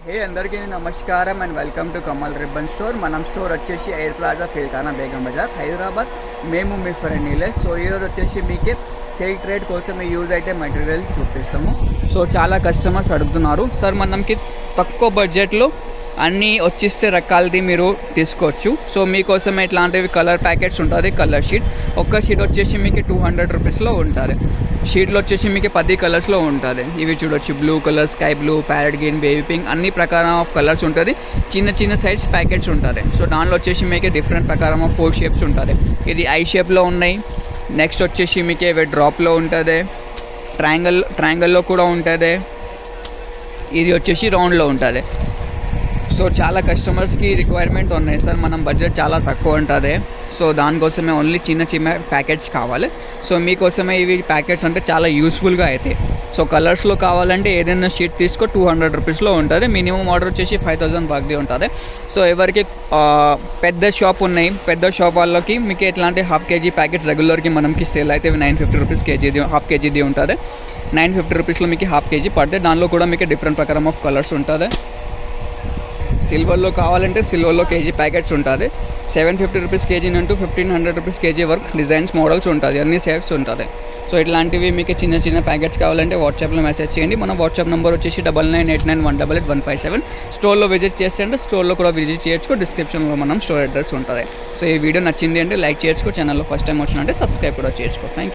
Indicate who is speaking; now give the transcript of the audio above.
Speaker 1: హే అందరికీ నమస్కారం and welcome to Kamal ribbon store. మనం స్టోర్ వచ్చేసి ఎయిర్ ప్లాజా ఫిల్కానా బేగం బజార్ హైదరాబాద్. మేము మీ ఫ్రెండ్ నీలేష్. సో ఈరోజు వచ్చేసి మీకే సేల్ ట్రేడ్ కోసం యూజ్ అయితే మెటీరియల్ చూపిస్తాము. సో చాలా కస్టమర్స్ అడుగుతున్నారు, సార్ మనకి తక్కువ బడ్జెట్లో అన్నీ వచ్చిస్తే రకాలది మీరు తీసుకోవచ్చు. సో మీకోసం ఇట్లాంటివి కలర్ ప్యాకెట్స్ ఉంటుంది. కలర్ షీట్ ఒక్క షీట్ వచ్చేసి మీకు 200 రూపీస్లో ఉంటుంది. షీట్లో వచ్చేసి మీకు 10 కలర్స్లో ఉంటుంది. ఇవి చూడొచ్చు, blue colour, sky blue, parrot green, baby pink, అన్ని ప్రకారం ఆఫ్ కలర్స్ ఉంటుంది. చిన్న చిన్న సైజ్ ప్యాకెట్స్ ఉంటుంది. సో దానిలో వచ్చేసి మీకు డిఫరెంట్ ప్రకారం ఆఫ్ 4 షేప్స్ ఉంటుంది. ఇది ఐ షేప్లో ఉన్నాయి. నెక్స్ట్ వచ్చేసి మీకు ఇవి డ్రాప్లో ఉంటుంది, ట్రయాంగిల్లో కూడా ఉంటుంది. ఇది వచ్చేసి రౌండ్లో ఉంటుంది. సో చాలా కస్టమర్స్కి రిక్వైర్మెంట్ ఉన్నాయి, సార్ మనం బడ్జెట్ చాలా తక్కువ ఉంటుంది, సో దానికోసమే ఓన్లీ చిన్న చిన్న ప్యాకెట్స్ కావాలి. సో మీకోసమే ఇవి ప్యాకెట్స్ అంటే చాలా యూస్ఫుల్గా అవుతాయి. సో కలర్స్లో కావాలంటే ఏదైనా షీట్ తీసుకో 200 రూపీస్లో ఉంటుంది. మినిమం ఆర్డర్ వచ్చేసి 5000 వరకు ఉంటుంది. సో ఎవరికి పెద్ద షాప్ ఉన్నాయి, పెద్ద షాప్ వాళ్ళకి మీకు ఎట్లాంటి హాఫ్ కేజీ ప్యాకెట్స్ రెగ్యులర్కి మనకి సేల్ అయితే 950 రూపీస్ కేజీది, హాఫ్ కేజీది ఉంటుంది. 950 రూపీస్లో మీకు హాఫ్ కేజీ పడుతుంది. దానిలో కూడా మీకు డిఫరెంట్ ప్రకారం ఆఫ్ కలర్స్ ఉంటుంది. సిల్వర్లో కావాలంటే సిల్వర్లో కేజీ ప్యాకెట్స్ ఉంటుంది. 750 రూపీస్ కేజీ నుండి 1500 రూపీస్ కేజీ వరకు డిజైన్స్ మోడల్స్ ఉంటుంది, అన్ని షేప్స్ ఉంటుంది. సో ఇట్లాంటివి మీకు చిన్న చిన్న ప్యాకెట్స్ కావాలంటే వాట్సాప్లో మెసేజ్ చేయండి. మన వాట్సాప్ నెంబర్ వచ్చేసి 9989188157. స్టోర్లో విజిట్ చేస్తే అంటే స్టోర్లో కూడా విజిట్ చేయొచ్చు. డిస్క్రిప్షన్లో మనం స్టోర్ అడ్రస్ ఉంటుంది. సో ఈ వీడియో నచ్చింది అంటే లైక్ చేయొచ్చు. ఛానల్లో ఫస్ట్ టైం వచ్చినంటే సబ్స్క్రైబ్ కూడా చేయొచ్చు. Thank you.